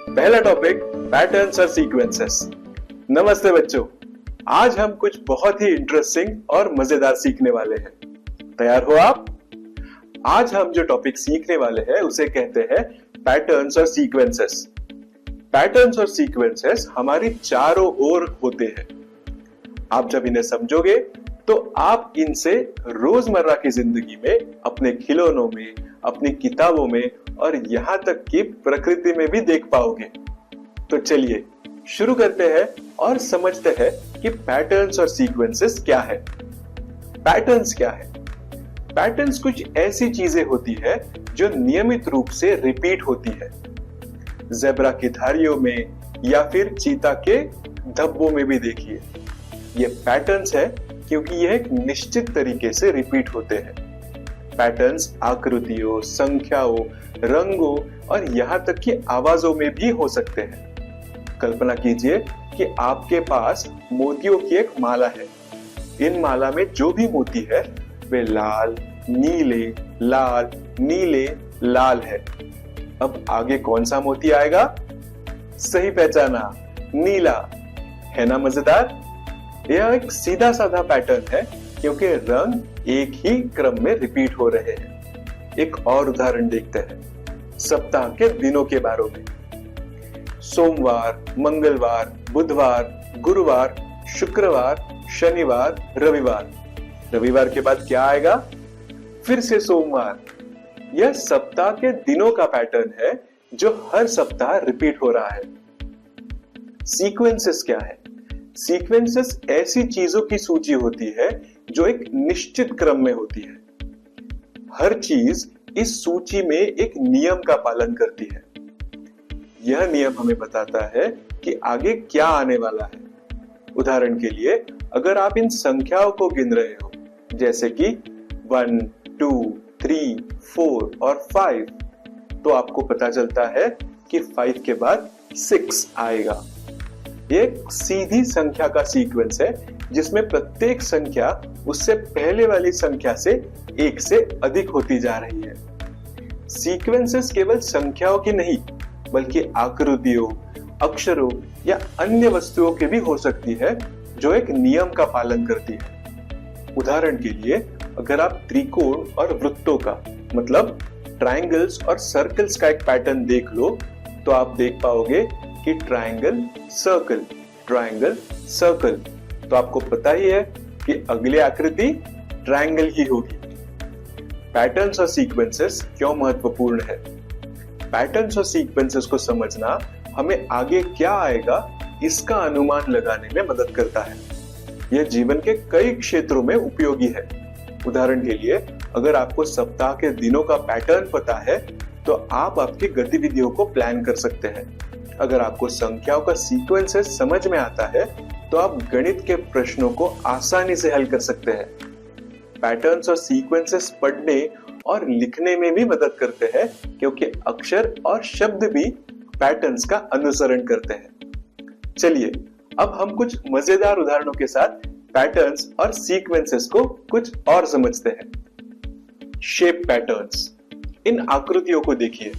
पहला topic, patterns और sequences. नमस्ते बच्चों, आज हम कुछ बहुत ही इंटरेस्टिंग और मजेदार सीखने वाले हैं। तैयार हो आप? आज हम जो टॉपिक सीखने वाले हैं उसे कहते हैं पैटर्न्स और सीक्वेंसेस। पैटर्न्स और सीक्वेंसेस हमारी चारों ओर होते हैं। आप जब इन्हें समझोगे तो आप इनसे रोजमर्रा की जिंदगी में, अपने खिलौनों में, अपनी किताबों में और यहां तक कि प्रकृति में भी देख पाओगे। तो चलिए शुरू करते हैं और समझते हैं कि पैटर्न्स और सीक्वेंसेस क्या है। पैटर्न्स क्या है? पैटर्न्स कुछ ऐसी चीजें होती है जो नियमित रूप से रिपीट होती है। ज़ेब्रा की धारियों में या फिर चीता के धब्बों में भी देखिए, ये पैटर्न्स है क्योंकि यह एक निश्चित तरीके से रिपीट होते हैं। पैटर्न्स आकृतियों, संख्याओं, रंगों और यहां तक कि आवाजों में भी हो सकते हैं। कल्पना कीजिए कि आपके पास मोतियों की एक माला है। इन माला में जो भी मोती है वे लाल, नीले, लाल, नीले, लाल है। अब आगे कौन सा मोती आएगा? सही पहचाना, नीला। है ना मजेदार? यह एक सीधा साधा पैटर्न है क्योंकि रंग एक ही क्रम में रिपीट हो रहे हैं। एक और उदाहरण देखते हैं सप्ताह के दिनों के बारे में। सोमवार, मंगलवार, बुधवार, गुरुवार, शुक्रवार, शनिवार, रविवार। रविवार के बाद क्या आएगा? फिर से सोमवार। यह सप्ताह के दिनों का पैटर्न है जो हर सप्ताह रिपीट हो रहा है। सीक्वेंसेस क्या है? सीक्वेंसेस ऐसी चीजों की सूची होती है जो एक निश्चित क्रम में होती है। हर चीज इस सूची में एक नियम का पालन करती है। यह नियम हमें बताता है कि आगे क्या आने वाला है। उदाहरण के लिए, अगर आप इन संख्याओं को गिन रहे हो, जैसे कि 1, 2, 3, 4 और 5, तो आपको पता चलता है कि 5 के बाद 6 आएगा। एक सीधी संख्या का सीक्वेंस है जिसमें प्रत्येक संख्या उससे पहले वाली संख्या से 1 से अधिक होती जा रही है। सीक्वेंसेस केवल संख्याओं की नहीं, बल्कि आकृतियों, अक्षरों या अन्य वस्तुओं की भी हो सकती है जो एक नियम का पालन करती है। उदाहरण के लिए, अगर आप त्रिकोण और वृत्तों का, मतलब ट्रायंगल्स और सर्कल्स का एक पैटर्न देख लो, तो आप देख पाओगे कि ट्रायंगल सर्कल, ट्रायंगल सर्कल। तो आपको पता ही है कि अगली आकृति ट्रायंगल ही होगी। पैटर्न्स और सीक्वेंसेस क्यों महत्वपूर्ण है? पैटर्न्स और सीक्वेंसेस को समझना हमें आगे क्या आएगा इसका अनुमान लगाने में मदद करता है। यह जीवन के कई क्षेत्रों में उपयोगी है। उदाहरण के लिए, अगर आपको सप्ताह के दिनों का पैटर्न पता है तो आप आपकी गतिविधियों को प्लान कर सकते हैं। अगर आपको संख्याओं का सीक्वेंसेस समझ में आता है तो आप गणित के प्रश्नों को आसानी से हल कर सकते हैं। पैटर्न्स और सीक्वेंसेस पढ़ने और लिखने में भी मदद करते हैं क्योंकि अक्षर और शब्द भी पैटर्न्स का अनुसरण करते हैं। चलिए अब हम कुछ मजेदार उदाहरणों के साथ पैटर्न्स और सीक्वेंसेस को कुछ और समझते हैं। Shape patterns. इन आकृतियों को देखिए।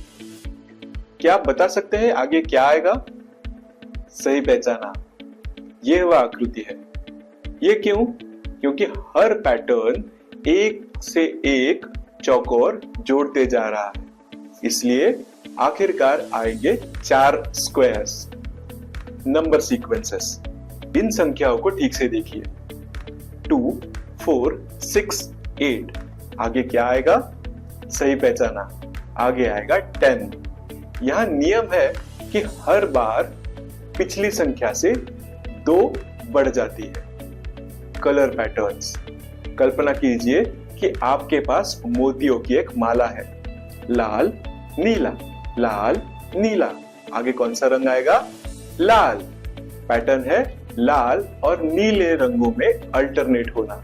क्या आप बता सकते हैं आगे क्या आएगा? सही पहचाना, यह वह आकृति है। यह क्यों? क्योंकि हर पैटर्न एक से एक चौकोर जोड़ते जा रहा है, इसलिए आखिरकार आएंगे 4 स्क्वायर्स। Number sequences. इन संख्याओं को ठीक से देखिए। 2, 4, 6, 8। आगे क्या आएगा? सही पहचाना, आगे आएगा 10। यहां नियम है कि हर बार पिछली संख्या से 2 बढ़ जाती है। Colour patterns. कल्पना कीजिए कि आपके पास मोतियों की एक माला है। लाल, नीला, लाल, नीला। आगे कौन सा रंग आएगा? लाल। पैटर्न है लाल और नीले रंगों में अल्टरनेट होना।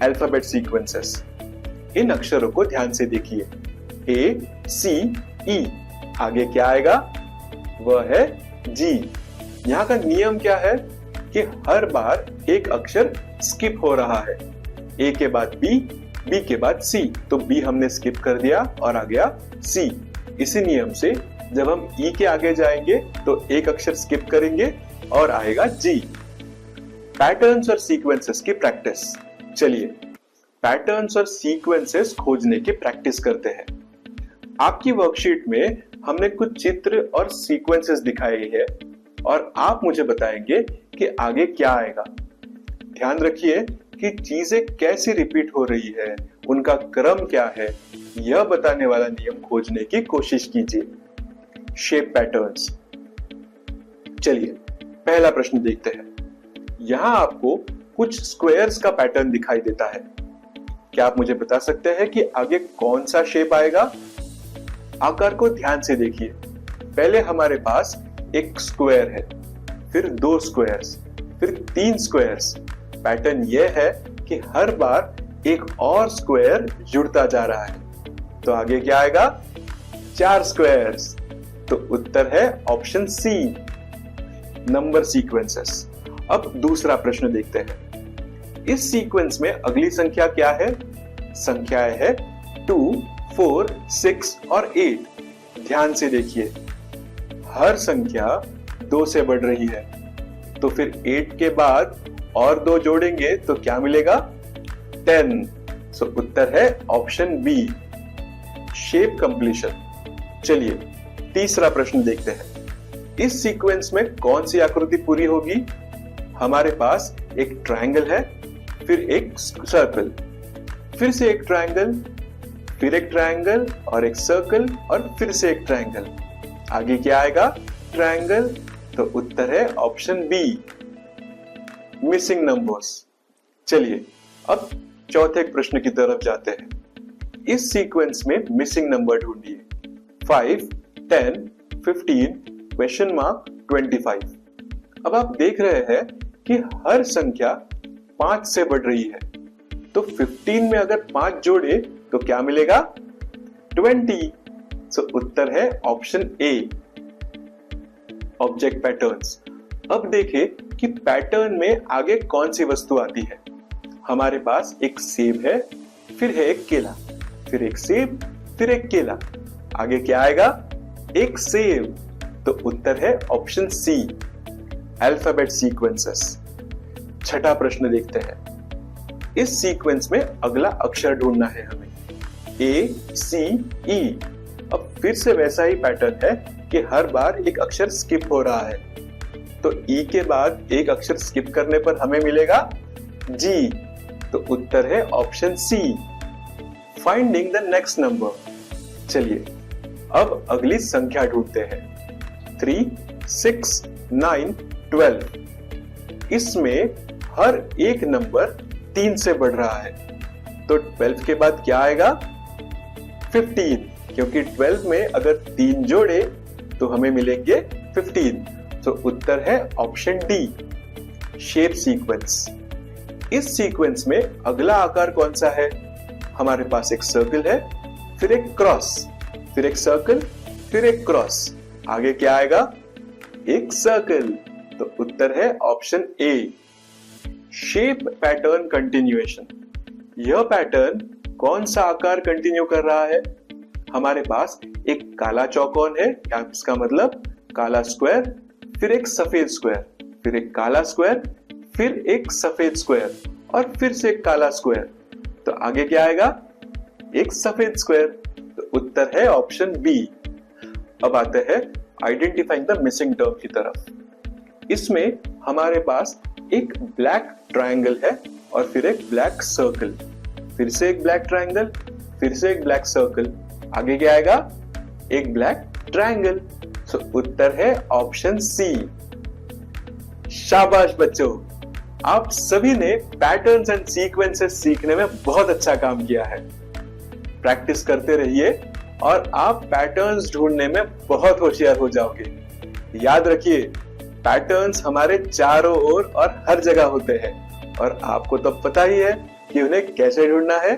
Alphabet sequences. इन अक्षरों को ध्यान से देखिए। A, C, E। आगे क्या आएगा? वह है G। यहाँ का नियम क्या है कि हर बार एक अक्षर स्किप हो रहा है। A के बाद B, B के बाद C। तो B हमने स्किप कर दिया और आ गया C। इसी नियम से जब हम ई के आगे जाएंगे तो एक अक्षर स्किप करेंगे और आएगा जी। पैटर्न्स और सीक्वेंसेस की प्रैक्टिस। चलिए पैटर्न्स और सीक्वेंसेस खोजने की प्रैक्टिस करते हैं। आपकी वर्कशीट में हमने कुछ चित्र और सीक्वेंसेस दिखाए हैं और आप मुझे बताएंगे कि आगे क्या आएगा। ध्यान रखिए कि चीजें कैसे रिपीट हो रही है, उनका क्रम क्या है, यह बताने वाला नियम खोजने की कोशिश कीजिए। Shape patterns. चलिए पहला प्रश्न देखते हैं। यहां आपको कुछ स्क्वायर्स का पैटर्न दिखाई देता है। क्या आप मुझे बता सकते हैं कि आगे कौन सा शेप आएगा? आकार को ध्यान से देखिए। पहले हमारे पास एक स्क्वायर है, फिर 2 स्क्वायर्स, फिर 3 स्क्वायर्स। पैटर्न यह है कि हर बार एक और स्क्वायर जुड़ता जा रहा है। तो आगे क्या आएगा? 4 स्क्वायर्स। तो उत्तर है ऑप्शन सी, नंबर सीक्वेंसेस। अब दूसरा प्रश्न देखते हैं। इस सीक्वेंस में अगली संख्या क्या है? संख्याएं है 2, 4, 6 और 8। ध्यान से देखिए, हर संख्या 2 से बढ़ रही है। तो फिर 8 के बाद और 2 जोड़ेंगे तो क्या मिलेगा? 10। सो उत्तर है ऑप्शन बी, शेप कंप्लीशन। चलिए तीसरा प्रश्न देखते हैं। इस सीक्वेंस में कौन सी आकृति पूरी होगी? हमारे पास एक ट्रायंगल है, फिर एक सर्कल, फिर से एक ट्रायंगल, फिर एक ट्रायंगल और एक सर्कल और फिर से एक ट्रायंगल। आगे क्या आएगा? ट्रायंगल। तो उत्तर है ऑप्शन बी, मिसिंग नंबर्स। चलिए अब चौथे प्रश्न की तरफ जाते हैं। इस सीक्वेंस में मिसिंग नंबर ढूंढिए। 5, 10, 15, क्वेश्चन मार्क 25। अब आप देख रहे हैं कि हर संख्या 5 से बढ़ रही है। तो 15 में अगर 5 जोड़े तो क्या मिलेगा? 20। सो उत्तर है ऑप्शन ए, ऑब्जेक्ट पैटर्न्स। अब देखें कि पैटर्न में आगे कौन सी वस्तु आती है। हमारे पास एक सेब है, फिर है एक केला, फिर एक सेब, फिर एक केला। आगे क्या आएगा? एक सेब। तो उत्तर है ऑप्शन सी, अल्फाबेट सीक्वेंसेस। छठा प्रश्न देखते हैं। इस सीक्वेंस में अगला अक्षर ढूंढना है हमें, ए, सी, ई। अब फिर से वैसा ही पैटर्न है कि हर बार एक अक्षर स्किप हो रहा है। तो ई के बाद एक अक्षर स्किप करने पर हमें मिलेगा जी। तो उत्तर है option C, finding the next number. चलिए अब अगली संख्या ढूंढते हैं। 3, 6, 9, 12। इसमें हर एक नंबर 3 से बढ़ रहा है। तो 12 के बाद क्या आएगा? 15, क्योंकि 12 में अगर 3 जोड़े तो हमें मिलेंगे 15। तो उत्तर है ऑप्शन डी, शेप सीक्वेंस। इस सीक्वेंस में अगला आकार कौन सा है? हमारे पास एक सर्कल है, फिर एक क्रॉस, फिर एक सर्कल, फिर एक क्रॉस। आगे क्या आएगा? एक सर्कल। तो उत्तर है option A, shape pattern continuation. यह पैटर्न कौन सा आकार कंटिन्यू कर रहा है? हमारे पास एक काला चौकोन है, इसका मतलब काला स्क्वायर, फिर एक सफेद स्क्वायर, फिर एक काला स्क्वायर, फिर एक सफेद स्क्वायर और फिर से एक काला स्क्वायर। तो आगे क्या आएगा? एक सफेद स्क्वायर। तो उत्तर है ऑप्शन बी। अब आते हैं आइडेंटिफाइंग द मिसिंग टर्म की तरफ। इसमें हमारे पास एक ब्लैक ट्रायंगल है और फिर एक ब्लैक सर्कल, फिर से एक ब्लैक ट्रायंगल, फिर से एक ब्लैक सर्कल। आगे क्या आएगा? एक ब्लैक ट्रायंगल। सो उत्तर है ऑप्शन सी। शाबाश बच्चों, आप सभी ने पैटर्न्स एंड सीक्वेंसेस सीखने में बहुत अच्छा काम किया है। प्रैक्टिस करते रहिए और आप पैटर्न्स ढूंढने में बहुत होशियार हो जाओगे। याद रखिए, पैटर्न्स हमारे चारों ओर और हर जगह होते हैं और आपको तो पता ही है कि उन्हें कैसे ढूंढना है।